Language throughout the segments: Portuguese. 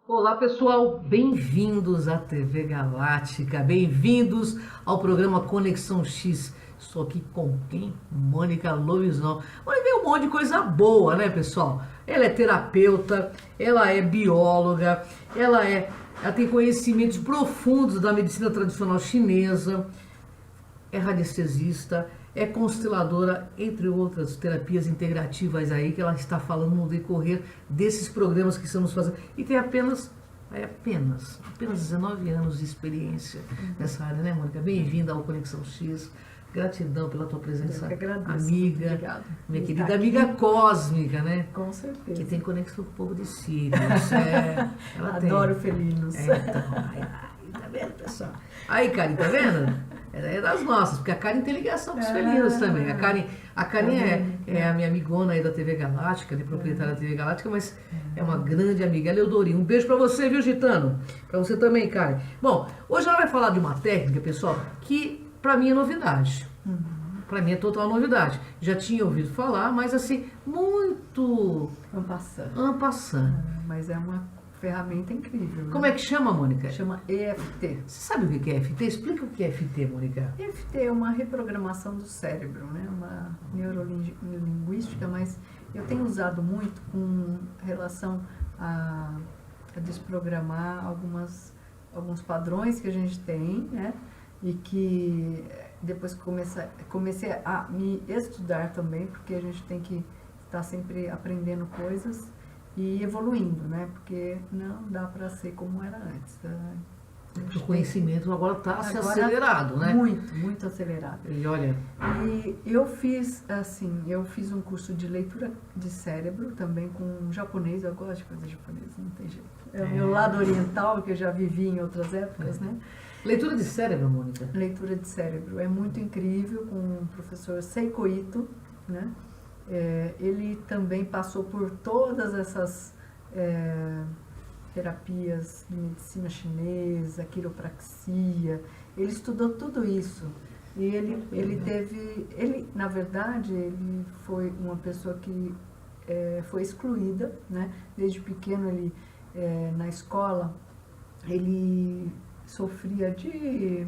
Olá pessoal, bem-vindos à TV Galáctica, bem-vindos ao programa Conexão X. Estou aqui com quem? Mônica Louison. Mônica tem um monte de coisa boa, né, pessoal? Ela é terapeuta, ela é bióloga, ela tem conhecimentos profundos da medicina tradicional chinesa, é radiestesista, é consteladora, entre outras terapias integrativas aí que ela está falando no decorrer desses programas que estamos fazendo. E tem apenas 19 anos de experiência nessa área, né, Mônica? Bem-vinda ao Conexão X. Gratidão pela tua presença, amiga. Obrigada. Minha querida amiga cósmica, né? Com certeza. Que tem conexão com o povo de Sírios. Ela Adoro tem. felinos. Então, tá vendo, pessoal? Aí, Karen, tá vendo? Ela é das nossas, porque a Karen tem ligação com os felinos também. A Karen é a minha amigona aí da TV Galáctica, proprietária da TV Galáctica, mas é uma grande amiga. Ela é Eudorinha. Um beijo pra você, viu, Gitano? Pra você também, Karen. Bom, hoje ela vai falar de uma técnica, pessoal, que pra mim é novidade. Pra mim é total novidade. Já tinha ouvido falar, mas assim, muito en passant. Mas é uma ferramenta incrível. Né? Como é que chama, Mônica? Chama EFT. Você sabe o que é EFT? Explica o que é EFT, Mônica. EFT é uma reprogramação do cérebro, né? Uma neurolinguística, mas eu tenho usado muito com relação a desprogramar alguns padrões que a gente tem, né? E que depois que comecei a me estudar também, porque a gente tem que estar sempre aprendendo coisas e evoluindo, né? Porque não dá para ser como era antes. O conhecimento agora está acelerado, né? Muito acelerado. E olha... E eu fiz um curso de leitura de cérebro também com um japonês. Eu gosto de coisa japonesa, não tem jeito. É o meu lado oriental, que eu já vivi em outras épocas, né? Leitura de cérebro, Mônica? Leitura de cérebro. É muito incrível, com o professor Seiko Ito, né? Ele também passou por todas essas terapias de medicina chinesa, quiropraxia. Ele estudou tudo isso. E ele na verdade, ele foi uma pessoa que foi excluída, né? Desde pequeno, na escola, ele sofria de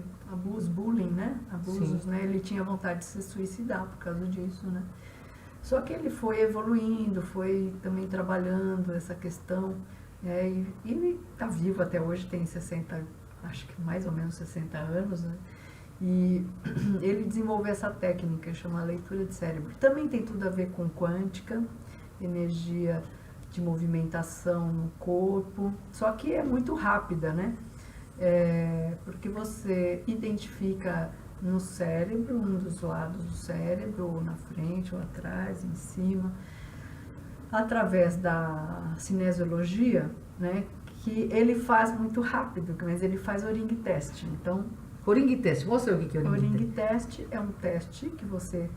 bullying, né? Abusos, né? Ele tinha vontade de se suicidar por causa disso, né? Só que ele foi evoluindo, foi também trabalhando essa questão, e ele está vivo até hoje, tem 60, acho que mais ou menos 60 anos, né? E ele desenvolveu essa técnica, chama leitura de cérebro. Também tem tudo a ver com quântica, energia de movimentação no corpo, só que é muito rápida, né? Porque você identifica no cérebro, um dos lados do cérebro, ou na frente, ou atrás, em cima, através da cinesiologia, né, que ele faz muito rápido, mas ele faz o Ring Test. Então, o Ring Test, mostra o que é o Ring Test. O Ring Test é um teste que você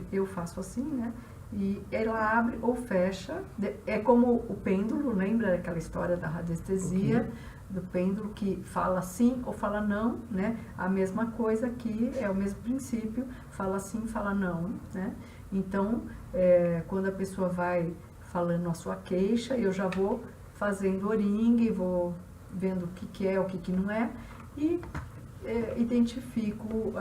eu faço assim, né, e ela abre ou fecha, é como o pêndulo, lembra daquela história da radiestesia? Okay. Do pêndulo que fala sim ou fala não, né? A mesma coisa que é o mesmo princípio, fala sim, fala não, né? Então, quando a pessoa vai falando a sua queixa, eu já vou fazendo o ringue, vou vendo o que é, o que não é, e identifico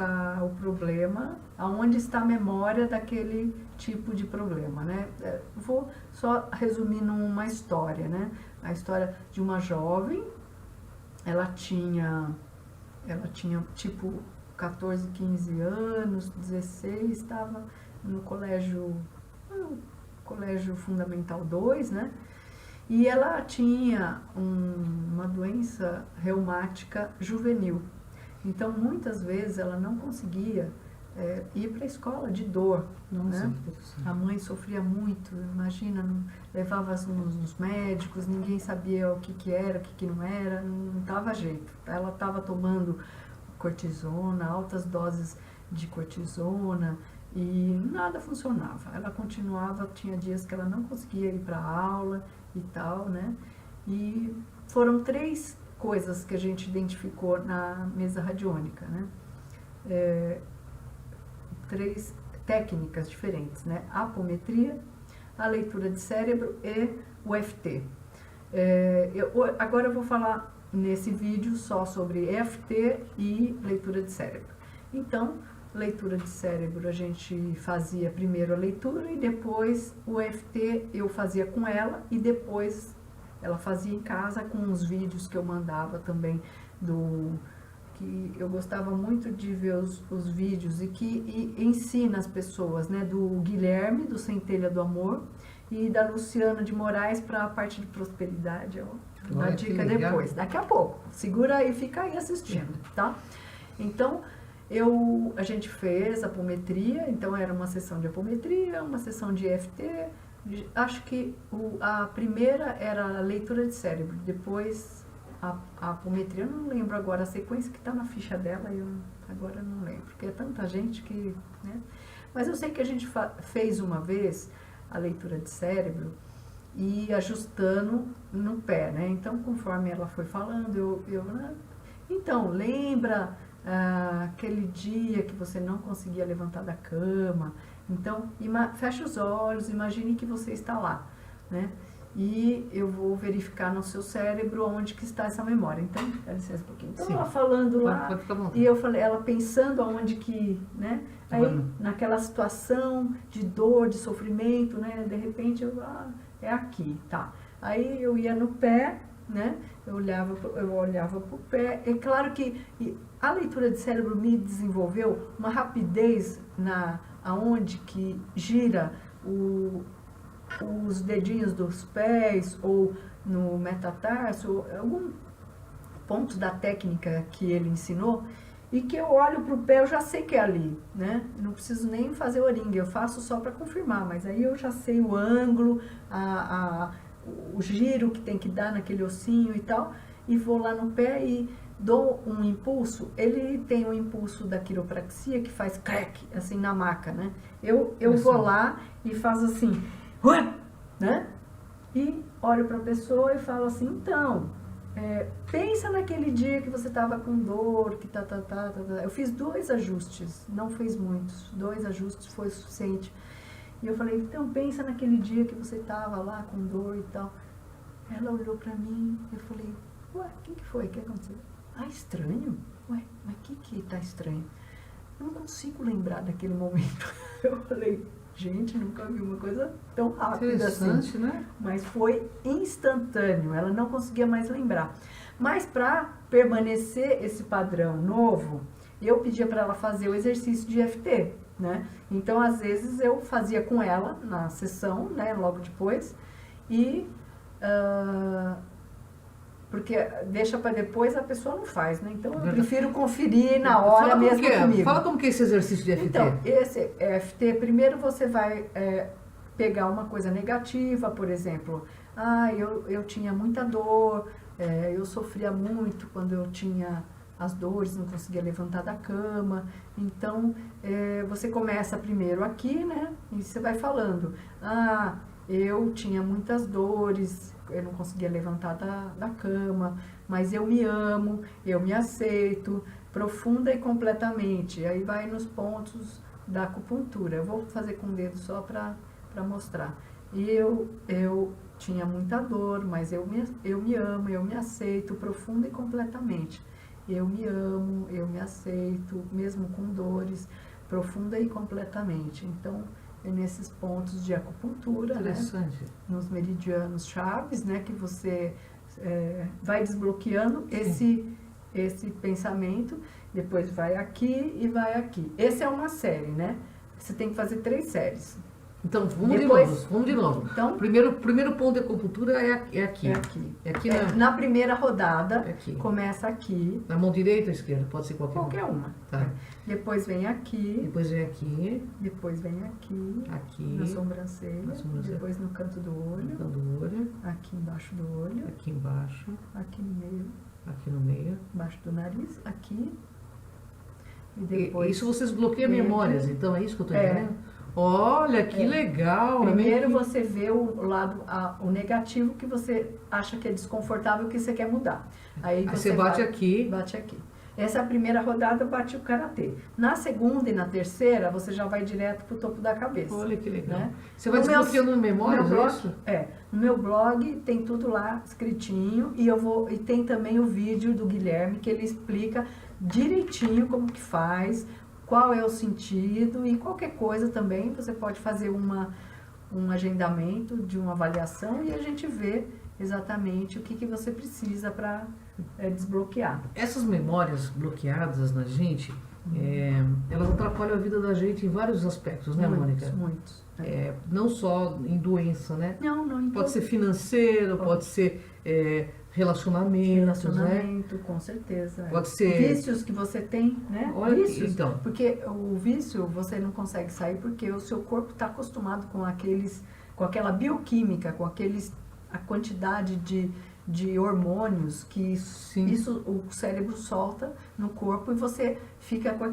o problema, aonde está a memória daquele tipo de problema, né? Vou só resumindo uma história, né? A história de uma jovem. Ela tinha tipo 14, 15 anos, 16, estava no colégio Fundamental 2, né? E ela tinha uma doença reumática juvenil. Então, muitas vezes, ela não conseguia ir para a escola de dor. Nossa, né? A mãe sofria muito, imagina, levava nos médicos, ninguém sabia o que era, o que não era, não dava jeito. Ela estava tomando cortisona, altas doses de cortisona, e nada funcionava. Ela continuava, tinha dias que ela não conseguia ir para a aula e tal, né? E foram 3 coisas que a gente identificou na mesa radiônica, né? 3 técnicas diferentes, né? A apometria, a leitura de cérebro e o EFT. Agora eu vou falar nesse vídeo só sobre EFT e leitura de cérebro. Então, leitura de cérebro, a gente fazia primeiro a leitura e depois o EFT eu fazia com ela e depois ela fazia em casa com os vídeos que eu mandava também que eu gostava muito de ver os vídeos e que ensina as pessoas, né, do Guilherme, do Centelha do Amor, e da Luciana de Moraes para a parte de prosperidade. Eu vou dar dica depois, daqui a pouco. Segura aí, fica aí assistindo, tá? Então, a gente fez apometria, então era uma sessão de apometria, uma sessão de EFT. Acho que a primeira era a leitura de cérebro, depois a apometria, eu não lembro agora a sequência que está na ficha dela, agora não lembro, porque é tanta gente que, né? Mas eu sei que a gente fez uma vez a leitura de cérebro e ajustando no pé, né? Então, conforme ela foi falando, então, lembra aquele dia que você não conseguia levantar da cama? Então, fecha os olhos, imagine que você está lá, né? E eu vou verificar no seu cérebro onde que está essa memória. Então, dá licença um pouquinho. Então, ela falando lá, e eu falei, ela pensando aonde que, né? Aí, naquela situação de dor, de sofrimento, né? De repente, é aqui, tá? Aí eu ia no pé, né? Eu olhava para o pé. É claro que a leitura de cérebro me desenvolveu uma rapidez aonde que gira os dedinhos dos pés ou no metatarso, algum ponto da técnica que ele ensinou, e que eu olho para o pé, eu já sei que é ali, né? Não preciso nem fazer oringa, eu faço só para confirmar, mas aí eu já sei o ângulo, o giro que tem que dar naquele ossinho e tal, e vou lá no pé e dou um impulso. Ele tem um impulso da quiropraxia que faz crack, assim, na maca, né? Eu vou lá e faço assim, né? E olho para a pessoa e falo assim, então, pensa naquele dia que você estava com dor, que tá. Eu fiz 2 ajustes, não fez muitos, 2 ajustes foi o suficiente. E eu falei, então, pensa naquele dia que você estava lá com dor e tal. Ela olhou para mim, eu falei, ué, o que foi? O que aconteceu? Estranho? Ué, mas o que tá estranho? Eu não consigo lembrar daquele momento. Eu falei, gente, nunca vi uma coisa tão rápida assim, né? Mas foi instantâneo, ela não conseguia mais lembrar. Mas para permanecer esse padrão novo, eu pedia para ela fazer o exercício de EFT, né? Então, às vezes, eu fazia com ela na sessão, né, logo depois, e porque deixa para depois, a pessoa não faz, né? Então, eu prefiro conferir na hora mesmo comigo. Fala como que é esse exercício de EFT. Então, esse EFT, primeiro você vai pegar uma coisa negativa, por exemplo, eu tinha muita dor, eu sofria muito quando eu tinha as dores, não conseguia levantar da cama. Então, você começa primeiro aqui, né? E você vai falando, eu tinha muitas dores, eu não conseguia levantar da cama, mas eu me amo, eu me aceito, profunda e completamente. Aí vai nos pontos da acupuntura. Eu vou fazer com o dedo só para mostrar. E eu tinha muita dor, mas eu me amo, eu me aceito, profunda e completamente. Eu me amo, eu me aceito, mesmo com dores, profunda e completamente. Então, é nesses pontos de acupuntura, né? Nos meridianos chaves, né? Que você vai desbloqueando esse pensamento, depois vai aqui e vai aqui. Essa é uma série, né? Você tem que fazer 3 séries. Então, vamos de novo. Então, primeiro ponto de acupuntura é aqui. É aqui na primeira rodada, começa aqui. Na mão direita ou esquerda? Pode ser qualquer uma. Tá. Depois vem aqui. Depois vem aqui. Depois vem aqui. Na sobrancelha. Depois no canto do olho. Aqui embaixo do olho. Aqui embaixo. Aqui no meio. Aqui no meio. Embaixo do nariz. Aqui. E depois... Isso vocês bloqueiam memórias, então é isso que eu estou entendendo? Olha, que legal! Primeiro você vê o lado, o negativo que você acha que é desconfortável, que você quer mudar. Aí você bate aqui. Bate aqui. Essa é a primeira rodada, bate o karatê. Na segunda e na terceira, você já vai direto pro topo da cabeça. Olha que legal. Né? Você vai desbloqueando memórias, é isso? No meu blog tem tudo lá escritinho e tem também o vídeo do Guilherme que ele explica direitinho como que faz, qual é o sentido e qualquer coisa também você pode fazer um agendamento de uma avaliação e a gente vê exatamente o que você precisa para desbloquear. Essas memórias bloqueadas na gente, elas atrapalham a vida da gente em vários aspectos, né, Mônica? Muitos. Não só em doença, né? Não. Pode ser financeiro, pode ser relacionamento, né? Com certeza. Pode ser vícios que você tem, né? Olha, vícios. então. Porque o vício você não consegue sair porque o seu corpo está acostumado com aquela bioquímica, a quantidade de hormônios que isso o cérebro solta no corpo e você fica com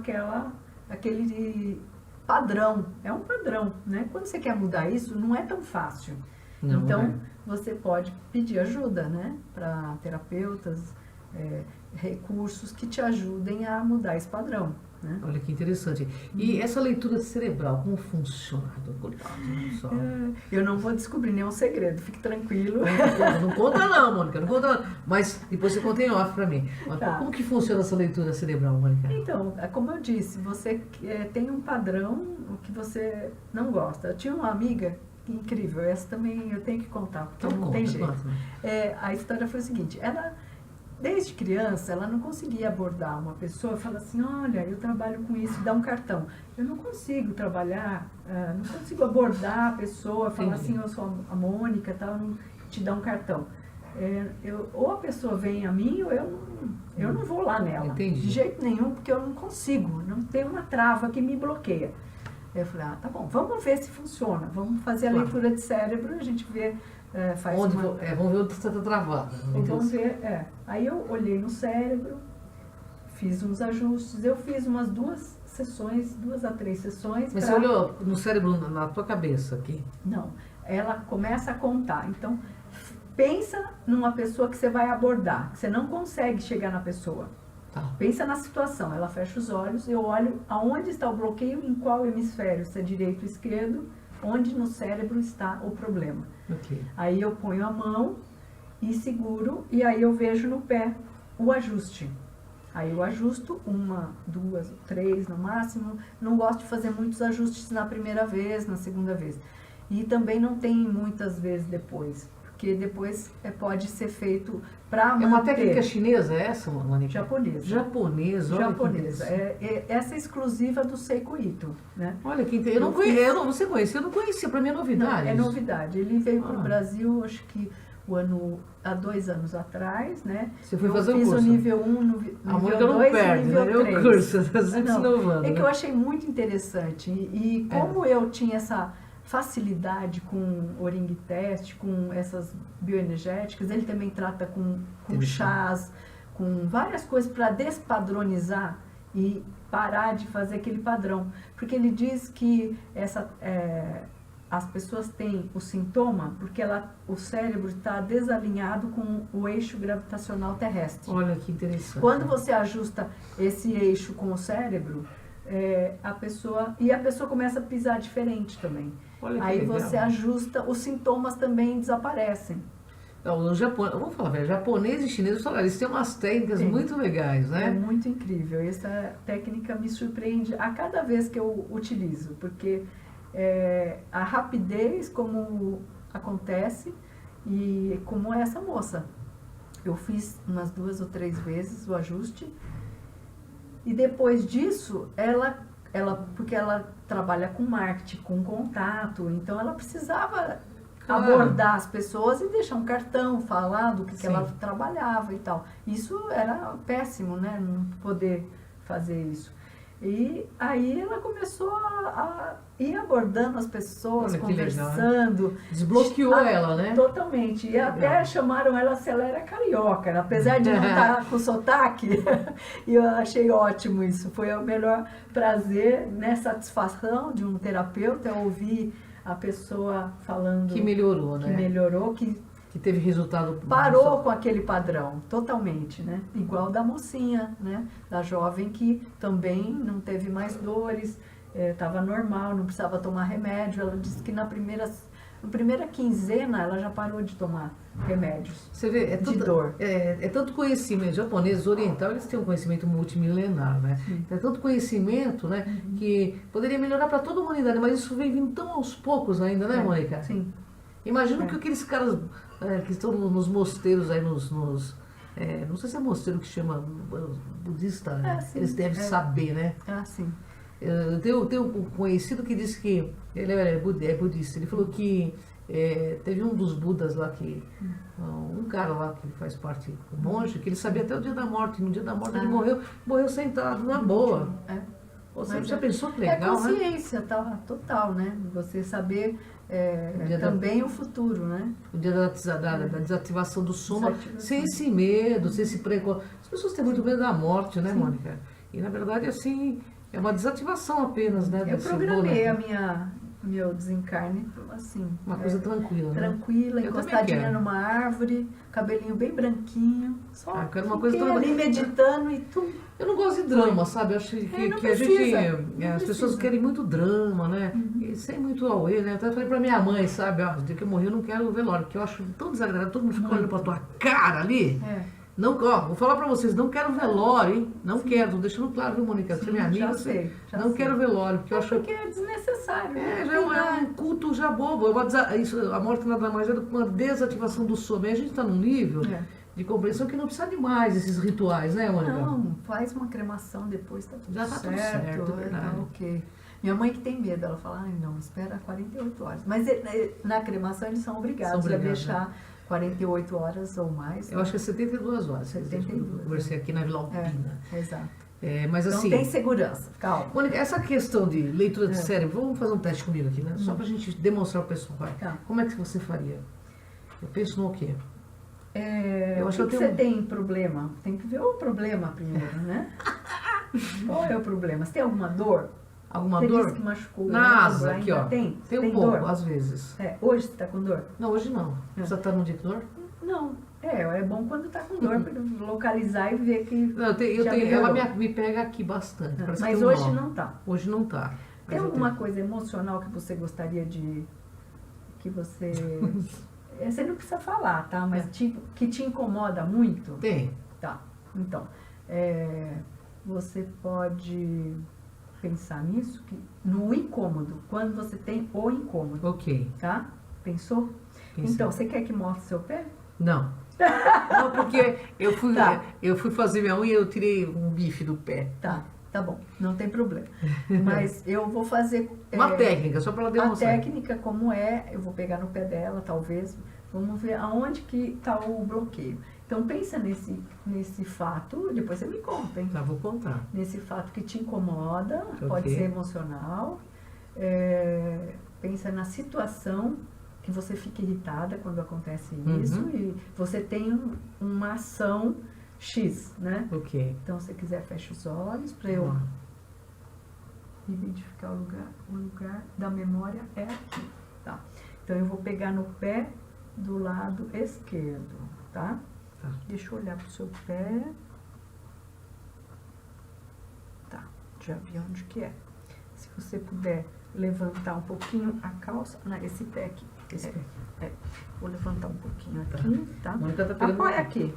aquele padrão. É um padrão, né? Quando você quer mudar isso, não é tão fácil. Não, então, você pode pedir ajuda, né? Para terapeutas, recursos que te ajudem a mudar esse padrão. Né? Olha que interessante. E essa leitura cerebral, como funciona? Eu não vou descobrir nenhum segredo, fique tranquilo. Não conta não, Mônica, não conta não. Mas depois você conta em off pra mim. Tá. Como que funciona essa leitura cerebral, Mônica? Então, como eu disse, você tem um padrão que você não gosta. Eu tinha uma amiga incrível, essa também eu tenho que contar, porque então, não tem jeito. Conta. A história foi o seguinte, desde criança, ela não conseguia abordar uma pessoa e falar assim, olha, eu trabalho com isso, dá um cartão. Eu não consigo trabalhar, não consigo abordar a pessoa, falar assim, eu sou a Mônica, tal, te dar um cartão. Ou a pessoa vem a mim, ou eu não vou lá nela. Entendi. De jeito nenhum, porque eu não consigo, não tem uma trava que me bloqueia. Eu falei, tá bom, vamos ver se funciona, vamos fazer a leitura de cérebro, a gente vê... vamos ver onde você está travada. Vamos ver, Aí eu olhei no cérebro, fiz uns ajustes, eu fiz umas 2 a 3 sessões. Mas você olhou no cérebro, na tua cabeça aqui? Não, ela começa a contar. Então, pensa numa pessoa que você vai abordar, que você não consegue chegar na pessoa. Tá. Pensa na situação, ela fecha os olhos, eu olho aonde está o bloqueio, em qual hemisfério, se é direito ou esquerdo, onde no cérebro está o problema. Okay. Aí eu ponho a mão e seguro, e aí eu vejo no pé o ajuste. Aí eu ajusto 1, 2, 3 no máximo. Não gosto de fazer muitos ajustes na primeira vez, na segunda vez. E também não tem muitas vezes depois, porque depois pode ser feito para manter. É uma técnica chinesa essa, Mônica? Japonesa. Japonesa, olha Japonesa. Essa é exclusiva do Seiko Ito, né? Olha que interessante. Você conhecia? Eu não conhecia, para mim é novidade. Não, é novidade. Ele veio para o Brasil, acho que há 2 anos atrás, né? Você foi fazer o curso? Eu fiz o nível 1, nível 2 e nível 3. O curso, está se inovando. É que eu achei muito interessante. E como eu tinha essa facilidade com o Ring Test, com essas bioenergéticas, ele também trata com chás, com várias coisas para despadronizar e parar de fazer aquele padrão. Porque ele diz que as pessoas têm o sintoma porque o cérebro está desalinhado com o eixo gravitacional terrestre. Olha que interessante. Quando você ajusta esse eixo com o cérebro, a pessoa começa a pisar diferente também. Olha que aí legal. você ajusta, os sintomas também desaparecem. Não, no Japão, vamos falar, japonês e chinês, eles têm umas técnicas muito legais, né? É muito incrível. Essa técnica me surpreende a cada vez que eu utilizo, porque a rapidez como acontece e como essa moça. Eu fiz umas 2 ou 3 vezes o ajuste e depois disso, porque ela trabalha com marketing, com contato, então ela precisava abordar as pessoas e deixar um cartão, falar do que ela trabalhava e tal. Isso era péssimo, né? Não poder fazer isso. E aí ela começou a ir abordando as pessoas, conversando. Legal. Desbloqueou ela, né? Totalmente. E até chamaram ela se ela era carioca, apesar de não estar com sotaque. E eu achei ótimo isso. Foi o melhor prazer, né, satisfação de um terapeuta, ouvir a pessoa falando... Que melhorou, né? Que melhorou, que Que teve resultado... Parou com aquele padrão, totalmente, né? Igual da mocinha, né? Da jovem que também não teve mais dores, estava normal, não precisava tomar remédio. Ela disse que na primeira quinzena ela já parou de tomar remédios. Você vê, de dor. É tanto conhecimento japonês, oriental, eles têm um conhecimento multimilenar, né? É tanto conhecimento, né, que poderia melhorar para toda a humanidade, mas isso vem vindo tão aos poucos ainda, né, Mônica? Sim. Imagina que aqueles caras que estão nos mosteiros aí, não sei se é mosteiro que chama budista, né? Eles devem saber, né? Ah, sim. Eu tenho um conhecido que disse que ele é budista. Ele falou que teve um dos Budas lá, um cara lá que faz parte, um monge, que ele sabia até o dia da morte. No dia da morte ele morreu sentado, na boa. Você já pensou que legal, né? É consciência total, né? Você saber também o futuro, né? O dia da desativação do soma, sem esse medo, sem esse preconceito. As pessoas têm muito medo da morte, né, Mônica? E na verdade, assim, é uma desativação apenas, né? Eu programei meu desencarne assim. Uma coisa tranquila, né? Tranquila, encostadinha numa árvore, cabelinho bem branquinho. Só eu quero uma coisa ali meditando e tudo. Eu não gosto de drama, sabe? Eu acho que a gente. As pessoas querem muito drama, né? E sem muito auê, né? Eu até falei pra minha mãe, sabe? Ó, no dia que eu morri eu não quero velório, porque eu acho tão desagradável, todo mundo fica olhando pra tua cara ali. Não, vou falar pra vocês, não quero velório, hein? Não quero, tô deixando claro, viu, Mônica? Você é minha amiga, não quero velório, porque eu acho... Porque é desnecessário. Já é um culto já bobo. A morte nada mais é do que uma desativação do sono. E a gente tá num nível de compreensão que não precisa de mais esses rituais, né, Mônica? Não, faz uma cremação depois, tá tudo já certo. Já tá tudo certo, é verdade. Ok. Minha mãe que tem medo, ela fala, não, espera 48 horas. Mas na cremação eles são obrigados a deixar 48 horas ou mais. Eu acho que é 72 horas. 72. Eu conversei aqui na Vila Alpina. Exato. Mas então assim, tem segurança, calma. Mônica, essa questão de leitura de cérebro, vamos fazer um teste comigo aqui, né? Só pra gente demonstrar ao pessoal. Como é que você faria? Eu penso no quê? Eu acho que você tem problema. Tem que ver o problema primeiro, né? Qual é o problema? Você tem alguma dor? Alguma você dor? Disse que machucou. Nasa, aqui, ó. Tem um pouco, dor? às vezes. Hoje você tá com dor? Não, hoje não. Você tá num dia com dor? Não. É bom quando tá com dor, para localizar e ver que. Não, eu tenho, ela me pega aqui bastante. Mas hoje não tá. Hoje não tá. Tem alguma coisa emocional que você gostaria de. Que você. Você não precisa falar, tá? Mas que te incomoda muito? Tem. Tá. Então, você pode pensar nisso, no incômodo, quando você tem o incômodo. Ok. Tá? Pensou? Pensei. Então, você quer que mostre seu pé? Não. Não, porque eu fui fazer minha unha e eu tirei um bife do pé. Tá bom, não tem problema. Mas eu vou fazer... Uma técnica, só para ela demonstrar. A técnica como eu vou pegar no pé dela, talvez, vamos ver aonde que está o bloqueio. Então, pensa nesse fato, depois você me conta, hein? Tá, vou contar. Nesse fato que te incomoda, pode ser emocional. Pensa na situação que você fica irritada quando acontece isso e você tem uma ação X, né? Ok. Então, se você quiser, fecha os olhos para eu identificar o lugar da memória é aqui, tá? Então, eu vou pegar no pé do lado esquerdo, tá? Deixa eu olhar pro seu pé. Tá, já vi onde que é. Se você puder levantar um pouquinho a calça, esse pé aqui. Vou levantar um pouquinho aqui, tá? Apoia aqui,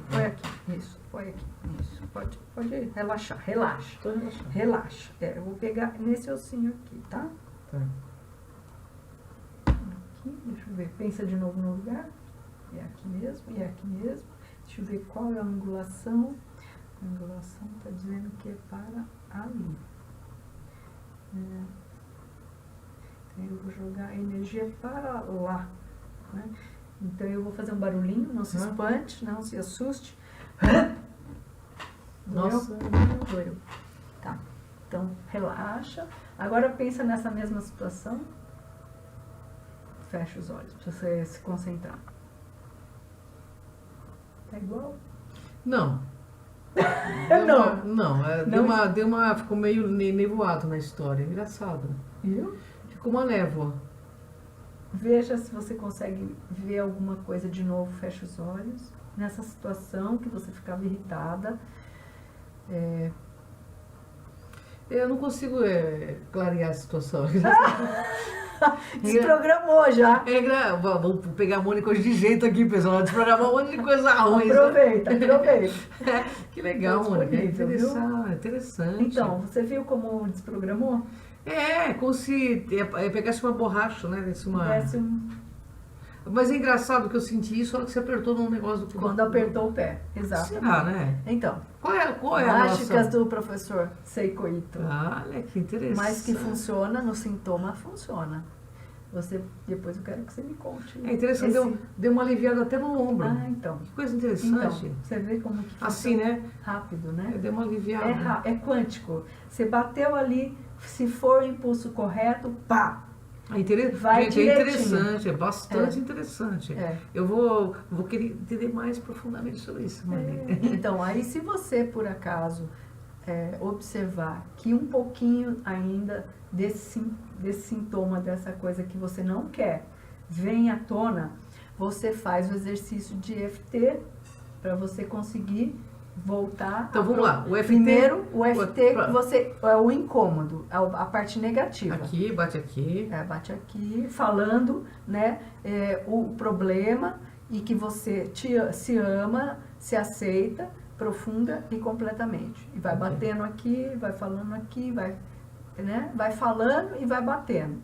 isso, apoia aqui, isso. Pode relaxar, relaxa. Tô relaxando. Relaxa. Eu vou pegar nesse ossinho aqui, tá? Tá. Aqui, deixa eu ver, pensa de novo no lugar. É aqui mesmo, e é aqui mesmo. Deixa eu ver qual é a angulação. A angulação está dizendo que é para ali. Então, eu vou jogar a energia para lá. Né? Então, eu vou fazer um barulhinho, não se espante, não se assuste. Nossa, doeu. Tá. Então, relaxa. Agora, pensa nessa mesma situação. Fecha os olhos para você se concentrar. Tá igual? Não. Ficou meio nevoado na história. Engraçado. Viu? Ficou uma névoa. veja se você consegue ver alguma coisa de novo, fecha os olhos. Nessa situação que você ficava irritada. Eu não consigo clarear a situação. Desprogramou já. Vamos pegar a Mônica hoje de jeito aqui, pessoal. Desprogramar um monte de coisa ruim. Aproveita. Que legal, Tá Mônica. disponível, Interessante. Então, você viu como desprogramou? Como se pegasse uma borracha, né? Parece Mas é engraçado que eu senti isso na hora que você apertou num negócio do quando apertou o pé. Exato. Será, né? Então, Qual é a mágicas relação? do professor Seiko Ito. Olha, que interessante. Mas que funciona, no sintoma funciona. Depois eu quero que você me conte. É interessante, deu uma aliviada até no ombro. Então. Que coisa interessante. Então, você vê como que funciona. Assim, né? Rápido, né? Deu uma aliviada. É quântico. Você bateu ali, se for o impulso correto, pá! Vai direitinho. interessante, é bastante interessante. Eu vou querer entender mais profundamente sobre isso, Mônica. Então, aí se você, por acaso, observar que um pouquinho ainda desse sintoma, dessa coisa que você não quer, vem à tona, você faz o exercício de EFT para você conseguir voltar. Então vamos lá, o EFT. Primeiro, o EFT é o incômodo, a parte negativa. Aqui, bate aqui. Bate aqui, falando, né, o problema e que você se ama, se aceita, profunda e completamente. E vai batendo aqui, vai falando aqui, vai falando e vai batendo.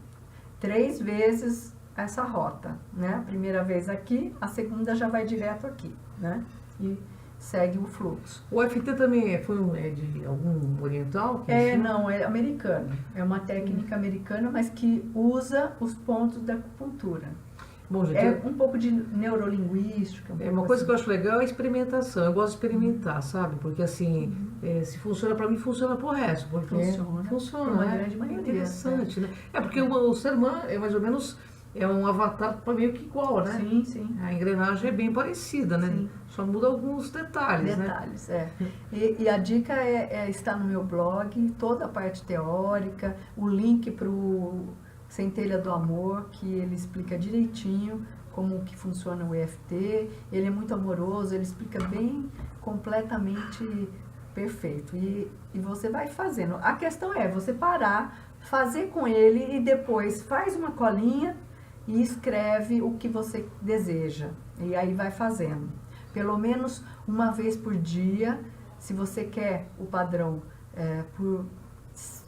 3 vezes essa rota, né? A primeira vez aqui, a segunda já vai direto aqui, né? E segue o fluxo. O EFT também é de algum oriental? Não, é americano. É uma técnica americana, mas que usa os pontos da acupuntura. Bom, gente, É um pouco de neurolinguística. Uma coisa que eu acho legal é a experimentação. Eu gosto de experimentar, sabe? Porque assim, se funciona para mim, funciona pro resto. Porque funciona, uma né? grande maioria, Interessante, né? Porque o ser humano é mais ou menos um avatar meio que igual, né? Sim. A engrenagem é bem parecida, né? Sim. Só muda alguns detalhes, né? E a dica está no meu blog, toda a parte teórica, o link para o Centelha do Amor, que ele explica direitinho como que funciona o EFT. Ele é muito amoroso, ele explica bem, completamente perfeito. E você vai fazendo. A questão é você parar, fazer com ele e depois faz uma colinha e escreve o que você deseja. E aí vai fazendo. Pelo menos uma vez por dia, se você quer o padrão por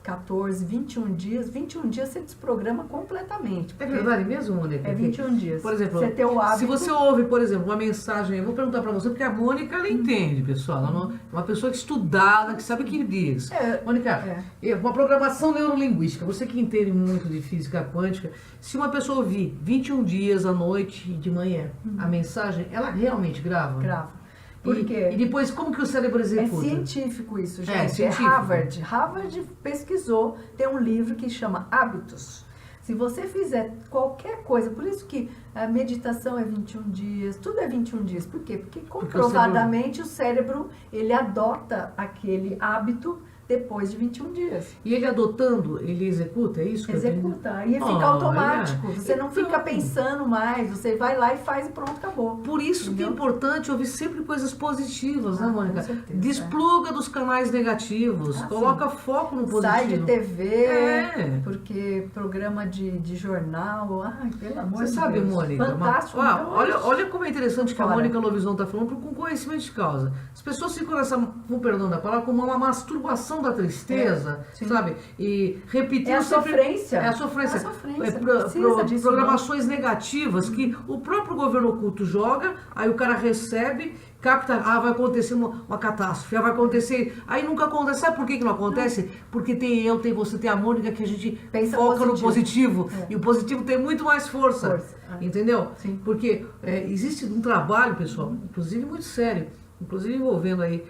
14, 21 dias você desprograma completamente. É verdade mesmo, Mônica? 21 dias. Por exemplo, você tem o hábito... se você ouve, por exemplo, uma mensagem, eu vou perguntar para você, porque a Mônica, ela entende, pessoal. Ela é uma pessoa estudada, que sabe o que diz. Mônica, uma programação neurolinguística, você que entende muito de física quântica, se uma pessoa ouvir 21 dias à noite e de manhã a mensagem, ela realmente grava? Grava. Por quê? E depois, como que o cérebro executa? É científico isso, gente. Científico. Harvard. Harvard pesquisou, tem um livro que chama Hábitos. Se você fizer qualquer coisa, por isso que a meditação é 21 dias, tudo é 21 dias. Por quê? Porque comprovadamente o cérebro, ele adota aquele hábito depois de 21 dias. E ele adotando, ele executa, é isso? Executa. E fica automático. Você não fica pensando mais. Você vai lá e faz e pronto, acabou. Por isso que é importante ouvir sempre coisas positivas, né, Mônica? Com certeza. Despluga dos canais negativos. Coloca foco no positivo. Sai de TV, porque programa de jornal. Ai, pelo amor de Deus. Você sabe, Mônica? Fantástico. Olha como é interessante que a Mônica Lovisão está falando com conhecimento de causa. As pessoas ficam com perdão da palavra, como uma masturbação da tristeza, sabe? E repetindo a sofrência. É a sofrência. Precisa disso, programações negativas que o próprio governo oculto joga, aí o cara recebe, capta, vai acontecer uma catástrofe, vai acontecer, aí nunca acontece. Sabe por que não acontece? Porque tem você, tem a Mônica, que a gente pensa foca no positivo. E o positivo tem muito mais força. Entendeu? Sim. Porque existe um trabalho, pessoal, inclusive muito sério, inclusive envolvendo aí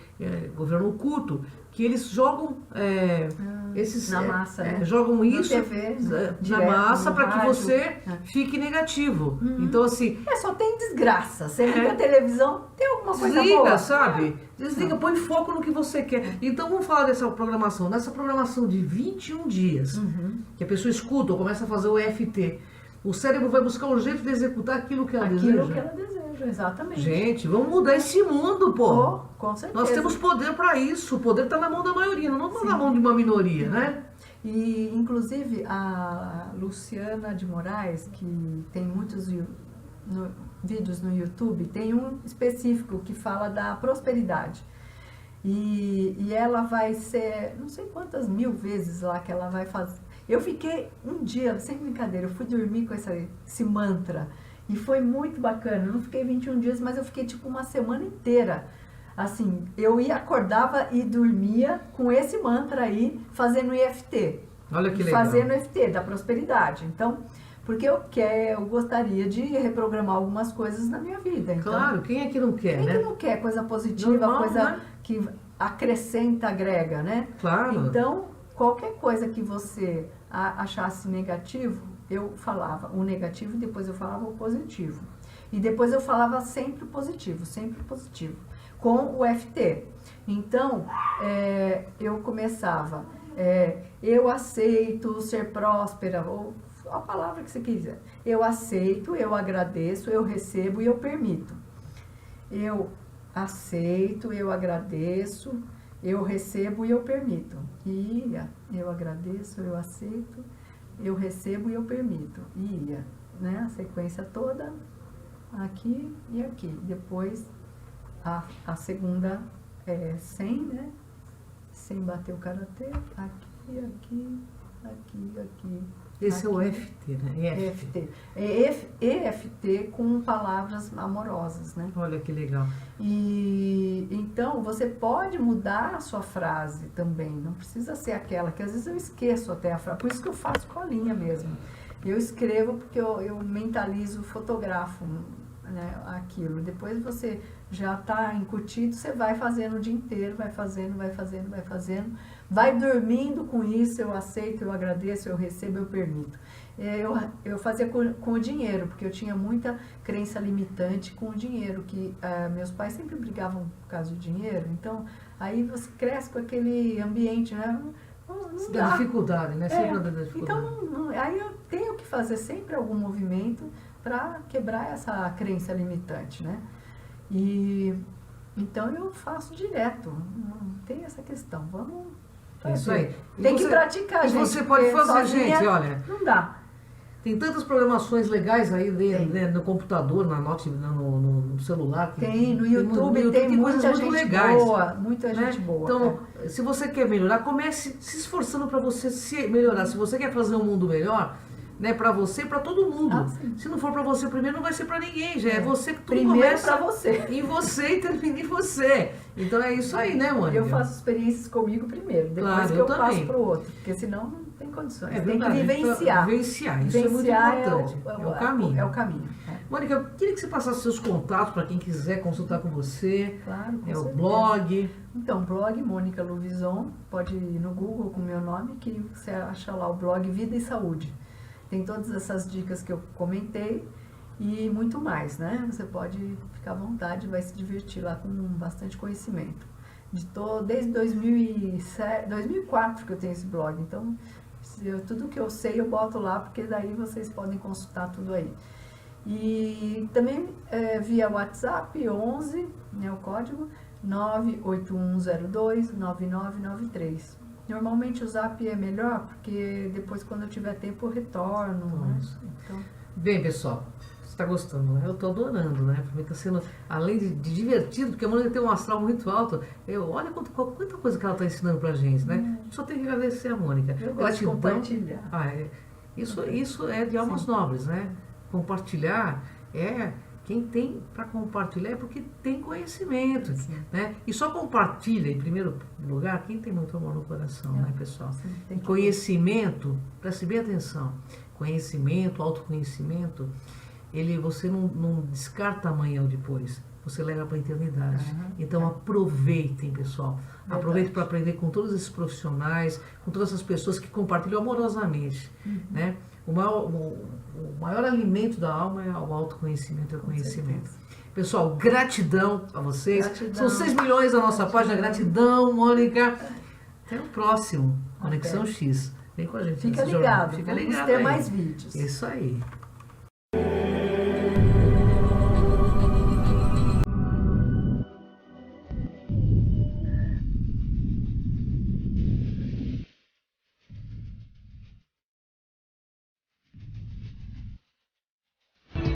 governo oculto, que eles jogam na massa, né? jogam isso TV, na massa para que você fique negativo. Então assim, só tem desgraça. Você liga a televisão, tem alguma coisa desliga, boa. sabe? Desliga, põe foco no que você quer. Então vamos falar dessa programação de 21 dias, que a pessoa escuta ou começa a fazer o EFT. O cérebro vai buscar um jeito de executar aquilo que ela Aquilo deseja. que ela deseja, exatamente. Gente, vamos mudar esse mundo, pô. Com certeza. Nós temos poder para isso. O poder está na mão da maioria, não na mão de uma minoria, né? E, inclusive, a Luciana de Moraes, que tem muitos vídeos no YouTube, tem um específico que fala da prosperidade. E ela vai ser, não sei quantas mil vezes lá que ela vai fazer. Eu fiquei um dia, sem brincadeira, eu fui dormir com esse mantra. E foi muito bacana. Eu não fiquei 21 dias, mas eu fiquei tipo uma semana inteira. Assim, eu acordava e dormia com esse mantra aí, fazendo EFT. Olha que legal. Fazendo EFT, da prosperidade. Então, porque eu gostaria de reprogramar algumas coisas na minha vida. Então, claro, quem é que não quer, quem né? que não quer coisa positiva, Normal, coisa né? que acrescenta, agrega, né? Claro. Então, qualquer coisa que você achasse negativo, eu falava o negativo e depois eu falava o positivo. E depois eu falava sempre o positivo, com o FT. Então, eu começava, eu aceito ser próspera, ou a palavra que você quiser. Eu aceito, eu agradeço, eu recebo e eu permito. Eu aceito, eu agradeço, eu recebo e eu permito. Ia, eu agradeço, eu aceito, eu recebo e eu permito. Ia, né? A sequência toda, aqui e aqui. Depois, a segunda sem, né? Sem bater o karatê, aqui, aqui, aqui, aqui. Esse aqui. é o EFT, né? EFT. EFT com palavras amorosas, né? Olha que legal. E então você pode mudar a sua frase também, não precisa ser aquela, que às vezes eu esqueço até a frase, por isso que eu faço colinha mesmo. Eu escrevo porque eu mentalizo, fotografo, né, aquilo. Depois você já está incutido, você vai fazendo o dia inteiro, vai fazendo, vai dormindo com isso, eu aceito, eu agradeço, eu recebo, eu permito. Eu fazia com o dinheiro, porque eu tinha muita crença limitante com o dinheiro, que meus pais sempre brigavam por causa do dinheiro, então aí você cresce com aquele ambiente, né? Não da dificuldade, né? Sempre da dificuldade. Então, aí eu tenho que fazer sempre algum movimento para quebrar essa crença limitante, né? E então eu faço direto, não tem essa questão, vamos fazer. Isso aí. Tem que praticar, gente. E você pode fazer, sozinha, gente, olha. Não dá. Tem tantas programações legais aí né, no computador, no celular. Tem, no YouTube tem muita gente legais, boa, muita gente boa. Então, se você quer melhorar, comece se esforçando para você se melhorar. Se você quer fazer um mundo melhor, né, para você e para todo mundo. Se não for para você primeiro, não vai ser para ninguém. Já é você que tudo primeiro começa para você. em você e termina em você. Então é isso aí, né, Mônica? Eu faço experiências comigo primeiro, depois que eu passo para o outro, porque senão não tem condições. Tem que vivenciar. Vivenciar, isso é muito importante. É o caminho. É o caminho. Mônica, eu queria que você passasse seus contatos para quem quiser consultar com você. Claro, com certeza. O blog. Então, blog Mônica Louvison, pode ir no Google com o meu nome, que você acha lá o blog Vida e Saúde. Tem todas essas dicas que eu comentei e muito mais, né? Você pode ficar à vontade, vai se divertir lá com bastante conhecimento. Desde 2004 que eu tenho esse blog, então tudo que eu sei eu boto lá, porque daí vocês podem consultar tudo aí. E também via WhatsApp 11, né, o código 981029993. Normalmente o Zap é melhor, porque depois quando eu tiver tempo eu retorno. Né? Então... Bem, pessoal, você está gostando, né? Eu estou adorando, né? Para mim está sendo, além de divertido, porque a Mônica tem um astral muito alto. Olha quanta coisa que ela está ensinando para a gente, né? A gente só tem que agradecer a Mônica. Eu gosto de compartilhar. Isso é de almas nobres, né? Compartilhar quem tem para compartilhar é porque tem conhecimento, né? E só compartilha, em primeiro lugar, quem tem muito amor no coração, né, pessoal? Sim, conhecimento, preste bem atenção, conhecimento, autoconhecimento, você não descarta amanhã ou depois, você leva para a eternidade. Então aproveitem, pessoal. Aproveitem para aprender com todos esses profissionais, com todas essas pessoas que compartilham amorosamente, né? O maior alimento da alma é o autoconhecimento e o conhecimento. Pessoal, gratidão a vocês. São 6 milhões a nossa página. Gratidão, Mônica. Até o próximo Conexão X. Vem com a gente. Fica ligado. Fica Vamos ligado ter aí. mais vídeos. Isso aí. Música